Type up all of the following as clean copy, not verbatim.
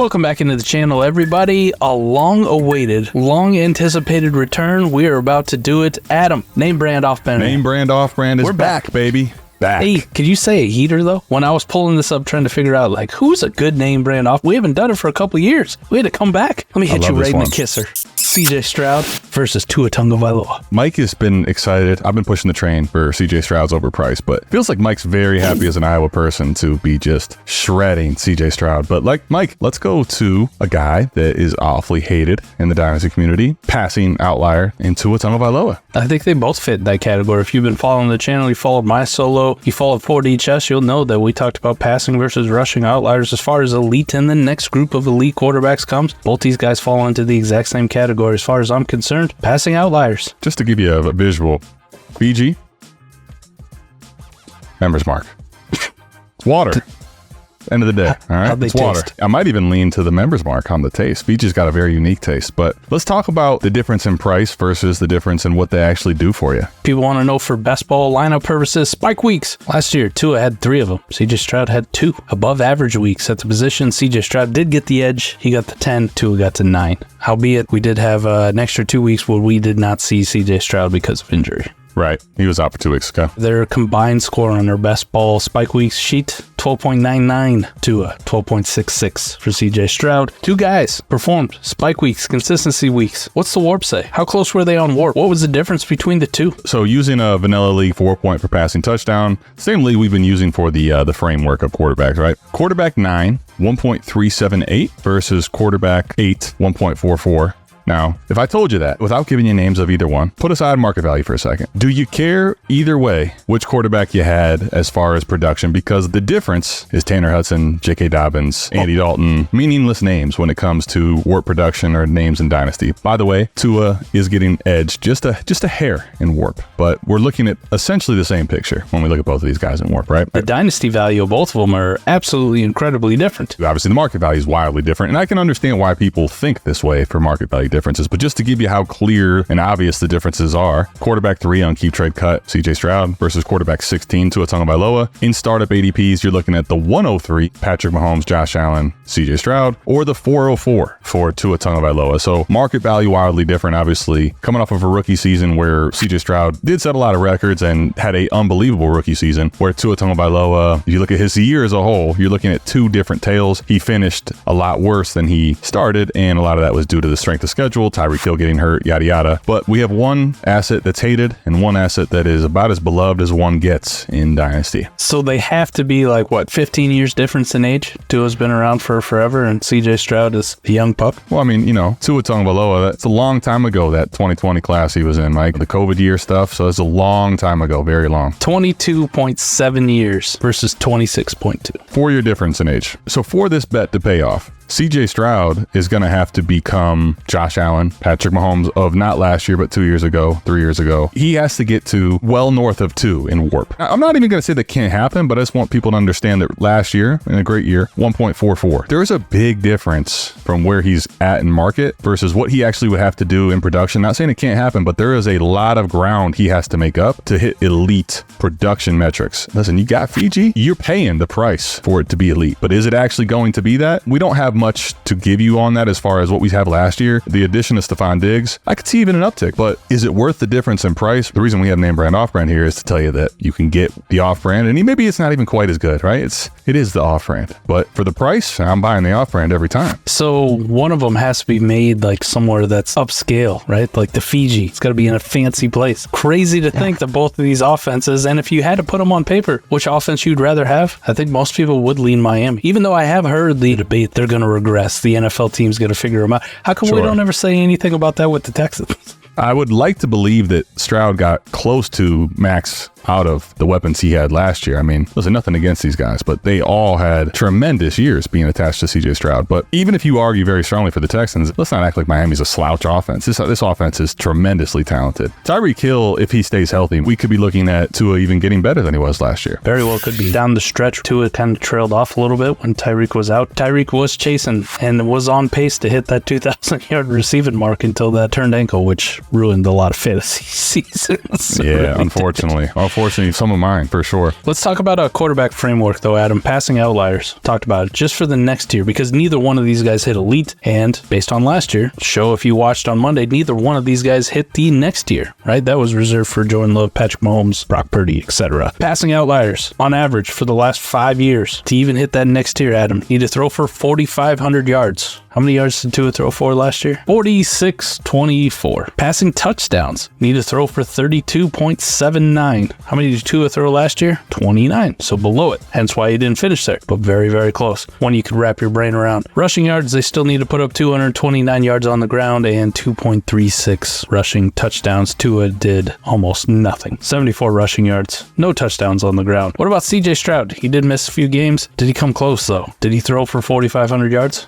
Welcome back into the channel, everybody. A long-awaited, long-anticipated return. We are about to do it. Adam, name brand off-brand. Name brand off-brand is back, baby. Back. Hey, could you say a heater, though? When I was pulling this up, trying to figure out, like, who's a good name brand off? We haven't done it for a couple of years. We had to come back. Let me hit you right in the kisser. CJ Stroud versus Tua Tagovailoa. Mike has been excited. I've been pushing the train for CJ Stroud's overpriced, but it feels like Mike's very happy as an Iowa person to be just shredding CJ Stroud. But like Mike, let's go to a guy that is awfully hated in the Dynasty community, passing outlier in Tua Tagovailoa. I think they both fit that category. If you've been following the channel, you followed my solo, you followed 4DHS, you'll know that we talked about passing versus rushing outliers as far as elite, and the next group of elite quarterbacks comes. Both these guys fall into the exact same category as far as I'm concerned. Passing outliers. Just to give you a visual, Fiji, members mark. It's water. End of the day, all right? It's water. I might even lean to the members mark on the taste. Fiji's got a very unique taste, but let's talk about the difference in price versus the difference in what they actually do for you. People want to know for best ball lineup purposes, spike weeks. Last year, Tua had 3 of them. CJ Stroud had 2. Above average weeks at the position, CJ Stroud did get the edge. He got the 10, Tua got to 9. Howbeit, we did have an extra 2 weeks where we did not see CJ Stroud because of injury. Right. He was out for 2 weeks ago. Their combined score on their best ball spike weeks sheet, 12.99 to a 12.66 for CJ Stroud. 2 guys performed spike weeks, consistency weeks. What's the WoRP say? How close were they on WoRP? What was the difference between the 2? So using a vanilla league 4-point for passing touchdown, same league we've been using for the framework of quarterbacks, right? Quarterback 9, 1.378 versus quarterback 8, 1.44. Now, if I told you that without giving you names of either one, put aside market value for a second. Do you care either way which quarterback you had as far as production? Because the difference is Tanner Hudson, J.K. Dobbins, Andy Dalton, meaningless names when it comes to WoRP production or names in Dynasty. By the way, Tua is getting edged just a hair in WoRP, but we're looking at essentially the same picture when we look at both of these guys in WoRP, right? The Dynasty value of both of them are absolutely incredibly different. Obviously, the market value is wildly different, and I can understand why people think this way for market value differences, but just to give you how clear and obvious the differences are, quarterback 3 on Keep Trade Cut, CJ Stroud versus quarterback 16, Tua Tagovailoa. In startup ADPs, you're looking at the 103, Patrick Mahomes, Josh Allen, CJ Stroud, or the 404 for Tua Tagovailoa. So market value wildly different, obviously, coming off of a rookie season where CJ Stroud did set a lot of records and had a unbelievable rookie season, where Tua Tagovailoa, if you look at his year as a whole, you're looking at 2 different tales. He finished a lot worse than he started, and a lot of that was due to the strength of schedule, Tyreek Hill getting hurt, yada yada. But we have one asset that's hated and one asset that is about as beloved as one gets in Dynasty. So they have to be like, what, 15 years difference in age? Tua's been around for forever, and CJ Stroud is a young pup. Well, I mean, you know, Tua Tagovailoa, that's a long time ago, that 2020 class he was in, Mike. The COVID year stuff, so it's a long time ago, very long. 22.7 years versus 26.2. 4-year difference in age. So for this bet to pay off, CJ Stroud is going to have to become Josh Allen, Patrick Mahomes of not last year, but 2 years ago, 3 years ago. He has to get to well north of 2 in WoRP. Now, I'm not even going to say that can't happen, but I just want people to understand that last year, in a great year, 1.44. There is a big difference from where he's at in market versus what he actually would have to do in production. Not saying it can't happen, but there is a lot of ground he has to make up to hit elite production metrics. Listen, you got Fiji, you're paying the price for it to be elite, but is it actually going to be that? We don't have much to give you on that as far as what we have last year. The addition of Stephon Diggs, I could see even an uptick, but is it worth the difference in price? The reason we have name brand off brand here is to tell you that you can get the off brand, and maybe it's not even quite as good, right? It is the off brand, but for the price, I'm buying the off brand every time. So one of them has to be made like somewhere that's upscale, right? Like the Fiji. It's got to be in a fancy place. Crazy to think that both of these offenses, and if you had to put them on paper, which offense you'd rather have, I think most people would lean Miami. Even though I have heard the debate, they're going to regress. The NFL team's going to figure them out. How come we don't ever say anything about that with the Texans? I would like to believe that Stroud got close to max out of the weapons he had last year. I mean, listen, nothing against these guys, but they all had tremendous years being attached to CJ Stroud. But even if you argue very strongly for the Texans, let's not act like Miami's a slouch offense. This offense is tremendously talented. Tyreek Hill, if he stays healthy, we could be looking at Tua even getting better than he was last year. Very well could be. Down the stretch, Tua kind of trailed off a little bit when Tyreek was out. Tyreek was chasing and was on pace to hit that 2,000-yard receiving mark until that turned ankle, which ruined a lot of fantasy seasons. Yeah, unfortunately. unfortunately, some of mine for sure. Let's talk about a quarterback framework, though, Adam. Passing outliers. Talked about it just for the next tier because neither one of these guys hit elite. And based on last year, show if you watched on Monday, neither one of these guys hit the next tier, right? That was reserved for Jordan Love, Patrick Mahomes, Brock Purdy, etc. Passing outliers, on average, for the last 5 years, to even hit that next tier, Adam, need to throw for 4,500 yards. How many yards did Tua throw for last year? 46.24. Passing touchdowns, need to throw for 32.79. How many did Tua throw last year? 29. So below it. Hence why he didn't finish there, but very, very close. One you could wrap your brain around. Rushing yards, they still need to put up 229 yards on the ground and 2.36 rushing touchdowns. Tua did almost nothing. 74 rushing yards, no touchdowns on the ground. What about CJ Stroud? He did miss a few games. Did he come close, though? Did he throw for 4,500 yards?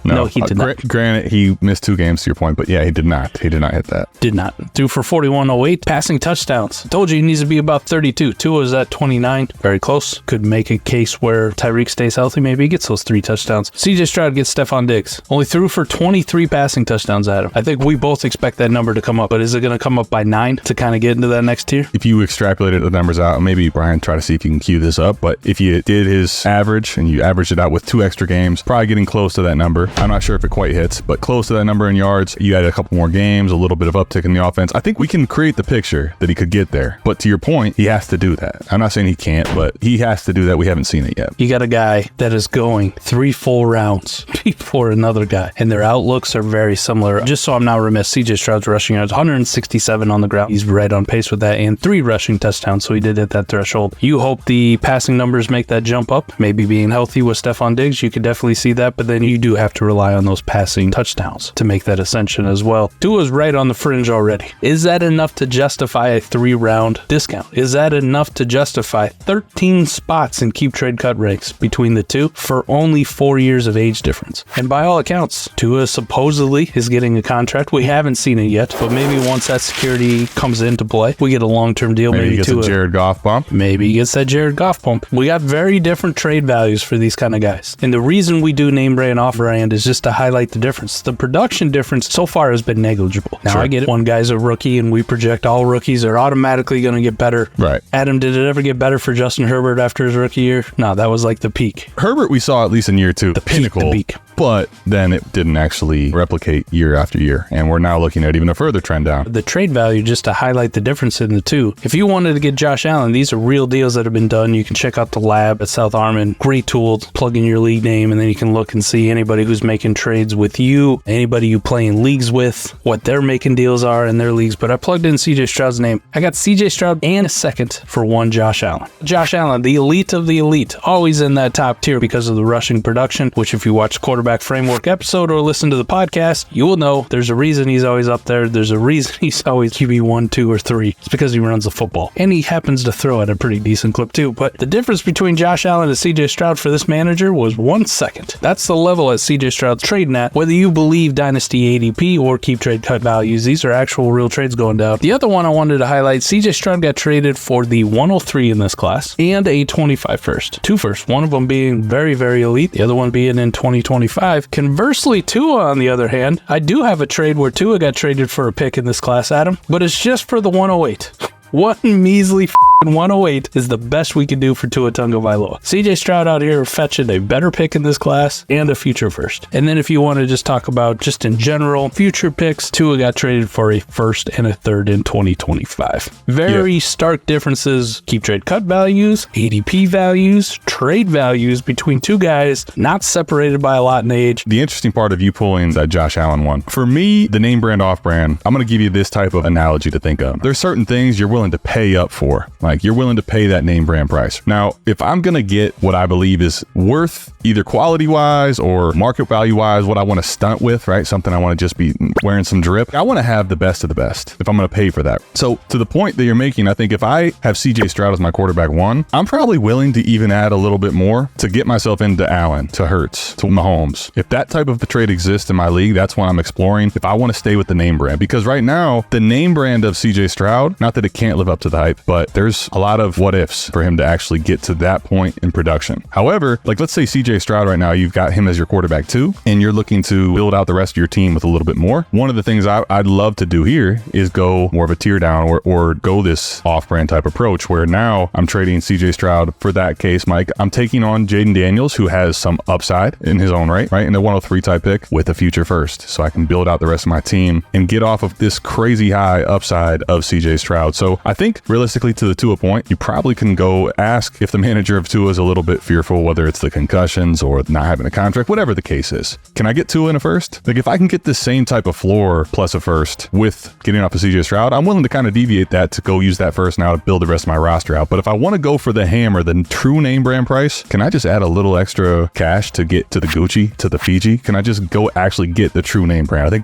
No, he did not. Granted, he missed 2 games to your point, but yeah, he did not. He did not hit that. Did not. Threw for 41.08. Passing touchdowns. Told you he needs to be about 32. Tua is at 29. Very close. Could make a case where Tyreek stays healthy. Maybe he gets those 3 touchdowns. CJ Stroud gets Stephon Diggs. Only threw for 23 passing touchdowns, Adam. I think we both expect that number to come up, but is it going to come up by 9 to kind of get into that next tier? If you extrapolated the numbers out, maybe Brian, try to see if you can cue this up, but if you did his average and you averaged it out with 2 extra games, probably getting close to that number. I'm not sure if it quite hits, but close to that number in yards. You add a couple more games, a little bit of uptick in the offense. I think we can create the picture that he could get there. But to your point, he has to do that. I'm not saying he can't, but he has to do that. We haven't seen it yet. You got a guy that is going 3 full rounds before another guy, and their outlooks are very similar. Just so I'm not remiss, CJ Stroud's rushing yards, 167 on the ground. He's right on pace with that, and 3 rushing touchdowns, so he did hit that threshold. You hope the passing numbers make that jump up. Maybe being healthy with Stephon Diggs, you could definitely see that, but then you do have to rely on those passing touchdowns to make that ascension as well. Tua's right on the fringe already. Is that enough to justify a 3-round discount? Is that enough to justify 13 spots in keep trade cut ranks between the two for only 4 years of age difference? And by all accounts, Tua supposedly is getting a contract. We haven't seen it yet, but maybe once that security comes into play, we get a long-term deal. Maybe he gets Tua, a Jared Goff bump. Maybe he gets that Jared Goff bump. We got very different trade values for these kind of guys. And the reason we do name brand off brand is just to highlight the difference. The production difference so far has been negligible. Now, sure. I get it. One guy's a rookie, and we project all rookies are automatically going to get better. Right. Adam, did it ever get better for Justin Herbert after his rookie year? No, that was like the peak. Herbert, we saw at least in year 2. The pinnacle. The peak. But then it didn't actually replicate year after year. And we're now looking at even a further trend down. The trade value, just to highlight the difference in the two. If you wanted to get Josh Allen, these are real deals that have been done. You can check out the lab at South Harmon. Great tool to plug in your league name, and then you can look and see anybody who's making trades with you, anybody you play in leagues with, what their making deals are in their leagues. But I plugged in CJ Stroud's name. I got CJ Stroud and a second for one Josh Allen. Josh Allen, the elite of the elite, always in that top tier because of the rushing production, which if you watch Quarterback Framework episode or listen to the podcast, you will know there's a reason he's always up there. There's a reason he's always QB 1, 2, or 3. It's because he runs the football. And he happens to throw at a pretty decent clip too. But the difference between Josh Allen and CJ Stroud for this manager was 1 second. That's the level that CJ Stroud's trading at. Whether you believe Dynasty ADP or keep trade cut values, these are actual real trades going down. The other one I wanted to highlight, CJ Stroud got traded for the 103 in this class and a 25 first. 2 firsts, one of them being very, very elite, the other one being in 2025. Conversely, Tua, on the other hand, I do have a trade where Tua got traded for a pick in this class, Adam, but it's just for the 108. One measly 108 is the best we can do for Tua Tagovailoa. CJ Stroud out here fetching a better pick in this class and a future first. And then if you want to just talk about just in general future picks, Tua got traded for a first and a third in 2025. Very stark differences, keep trade cut values, ADP values, trade values between two guys not separated by a lot in age. The interesting part of you pulling that Josh Allen one, for me, the name brand off brand, I'm going to give you this type of analogy to think of. There's certain things you're willing to pay up for. Like you're willing to pay that name brand price. Now, if I'm going to get what I believe is worth either quality wise or market value wise, what I want to stunt with, right? Something I want to just be wearing some drip. I want to have the best of the best if I'm going to pay for that. So to the point that you're making, I think if I have CJ Stroud as my quarterback 1, I'm probably willing to even add a little bit more to get myself into Allen, to Hurts, to Mahomes. If that type of a trade exists in my league, that's what I'm exploring. If I want to stay with the name brand, because right now the name brand of CJ Stroud, not that it can't live up to the hype, but there's requires a lot of what ifs for him to actually get to that point in production. However, like let's say CJ Stroud right now, you've got him as your quarterback too, and you're looking to build out the rest of your team with a little bit more. One of the things I'd love to do here is go more of a tear down or go this off-brand type approach where now I'm trading CJ Stroud for that case, Mike. I'm taking on Jaden Daniels, who has some upside in his own right? In the 103 type pick with a future first. So I can build out the rest of my team and get off of this crazy high upside of CJ Stroud. So I think realistically to the Tua point, you probably can go ask if the manager of Tua is a little bit fearful, whether it's the concussions or not having a contract, whatever the case is. Can I get Tua in a first? Like if I can get the same type of floor plus a first with getting off of CJ Stroud, I'm willing to kind of deviate that to go use that first now to build the rest of my roster out. But if I want to go for the hammer, the true name brand price, can I just add a little extra cash to get to the Gucci, to the Fiji? Can I just go actually get the true name brand? I think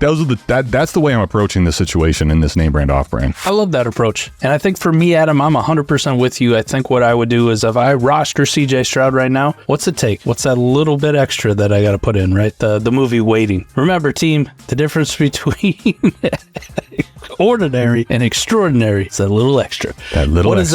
that's the way I'm approaching this situation in this name brand off brand. I love that approach. And I think for me, Adam, I'm 100% with you. I think what I would do is if I roster CJ Stroud right now, what's it take? What's that little bit extra that I got to put in, right? The movie Waiting. Remember, team, the difference between ordinary and extraordinary is that little extra. What is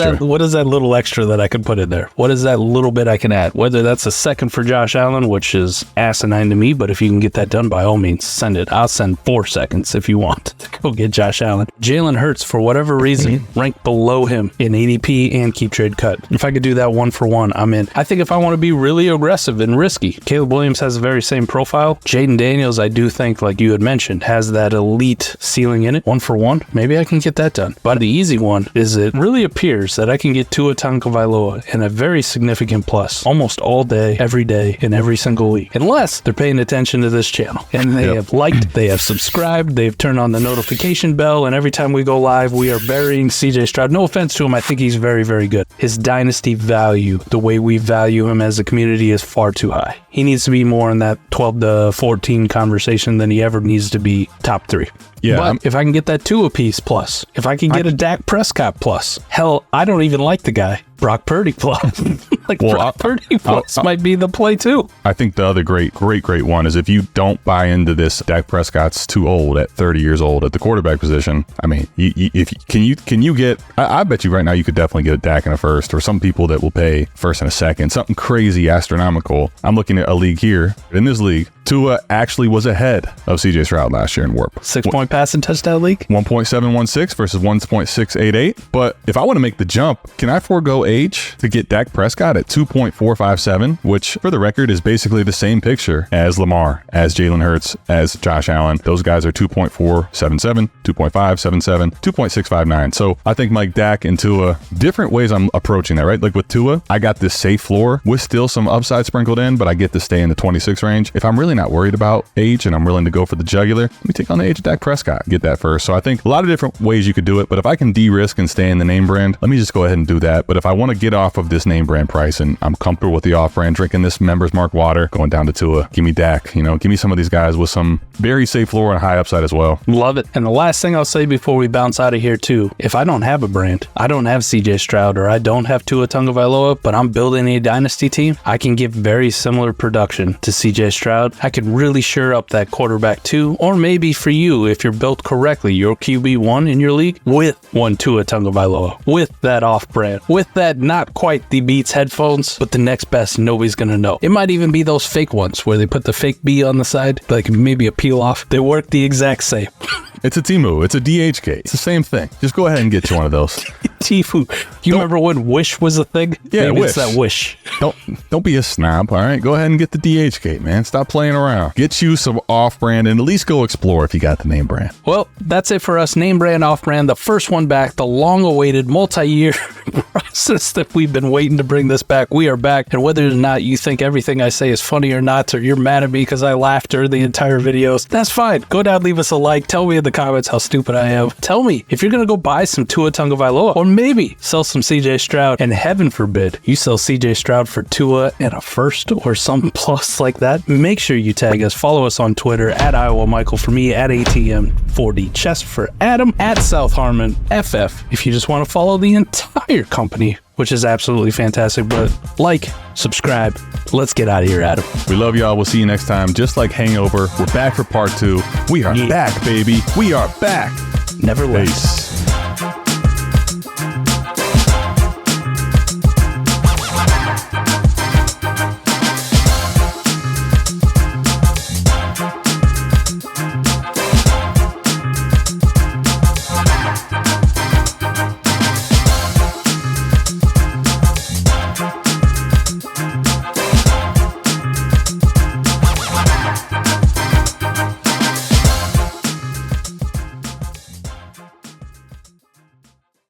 that little extra that I can put in there? What is that little bit I can add? Whether that's a second for Josh Allen, which is asinine to me, but if you can get that done, by all means, send it. I'll send 4 seconds if you want to go get Josh Allen. Jalen Hurts, for whatever reason, ranked below him in ADP and keep trade cut. If I could do that 1 for 1, I'm in. I think if I want to be really aggressive and risky, Caleb Williams has the very same profile. Jaden Daniels, I do think, like you had mentioned, has that elite ceiling in it. 1 for 1, maybe I can get that done. But the easy one is it really appears that I can get Tua Tagovailoa in a very significant plus almost all day, every day, in every single week. Unless they're paying attention to this channel and they have liked, they have subscribed, they've turned on the notification bell, and every time we go live, we are burying CJ Stroud. No offense to him, I think he's very, very good. His dynasty value, the way we value him as a community, is far too high. He needs to be more in that 12 to 14 conversation than he ever needs to be top 3. Yeah, but if I can get that Tua piece plus, if I can get a Dak Prescott plus, hell, I don't even like the guy. Brock Purdy plus. Brock Purdy plus might be the play too. I think the other great one is if you don't buy into this, Dak Prescott's too old at 30 years old at the quarterback position. I mean, can you get? I bet you right now you could definitely get a Dak in a first, or some people that will pay first and a second, something crazy astronomical. I'm looking at a league here. In this league, Tua actually was ahead of CJ Stroud last year in WoRP. 6-point passing touchdown league? 1.716 versus 1.688. But if I want to make the jump, can I forego age to get Dak Prescott at 2.457, which for the record is basically the same picture as Lamar, as Jalen Hurts, as Josh Allen. Those guys are 2.477, 2.577, 2.659. So I think Mike, Dak and Tua, different ways I'm approaching that, right? Like with Tua, I got this safe floor with still some upside sprinkled in, but I get to stay in the 26 range. If I'm really not worried about age and I'm willing to go for the jugular, let me take on the age of Dak Prescott, get that first. So I think a lot of different ways you could do it, but if I can de-risk and stay in the name brand, let me just go ahead and do that. But if I want to get off of this name brand price and I'm comfortable with the off brand, drinking this Members Mark water, going down to Tua, give me Dak, give me some of these guys with some very safe floor and high upside as well. Love it. And the last thing I'll say before we bounce out of here too, if I don't have a brand, I don't have CJ Stroud or I don't have Tua Tagovailoa, but I'm building a dynasty team, I can give very similar production to CJ Stroud. I can really sure up that quarterback too, or maybe for you, if you're built correctly, your QB1 in your league with one Tua Tagovailoa, with that off brand, with that not quite the Beats headphones, but the next best nobody's gonna know. It might even be those fake ones where they put the fake B on the side, like maybe a peel off. They work the exact same. It's a Timu. It's a DHK. It's the same thing. Just go ahead and get you one of those. Tifu. You remember when Wish was a thing? Yeah, maybe Wish. It's that Wish. Don't be a snob, all right? Go ahead and get the DHK, man. Stop playing around. Get you some off-brand and at least go explore if you got the name brand. Well, that's it for us. Name brand, off-brand, the first one back, the long-awaited multi-year process that we've been waiting to bring this back. We are back, and whether or not you think everything I say is funny or not, or you're mad at me because I laughed during the entire videos, that's fine. Go down, leave us a like. Tell me in the comments how stupid I am. Tell me if you're going to go buy some Tua Tagovailoa, or maybe sell some CJ Stroud, and heaven forbid you sell CJ Stroud for Tua and a first or some plus like that. Make sure you tag us. Follow us on Twitter at Iowa Michael for me, at ATM4D Chess for Adam, at South Harmon FF if you just want to follow the entire company, which is absolutely fantastic. But like, subscribe. Let's get out of here, Adam. We love y'all. We'll see you next time. Just like Hangover, we're back for part 2. We are back, baby. We are back. Never late. Peace.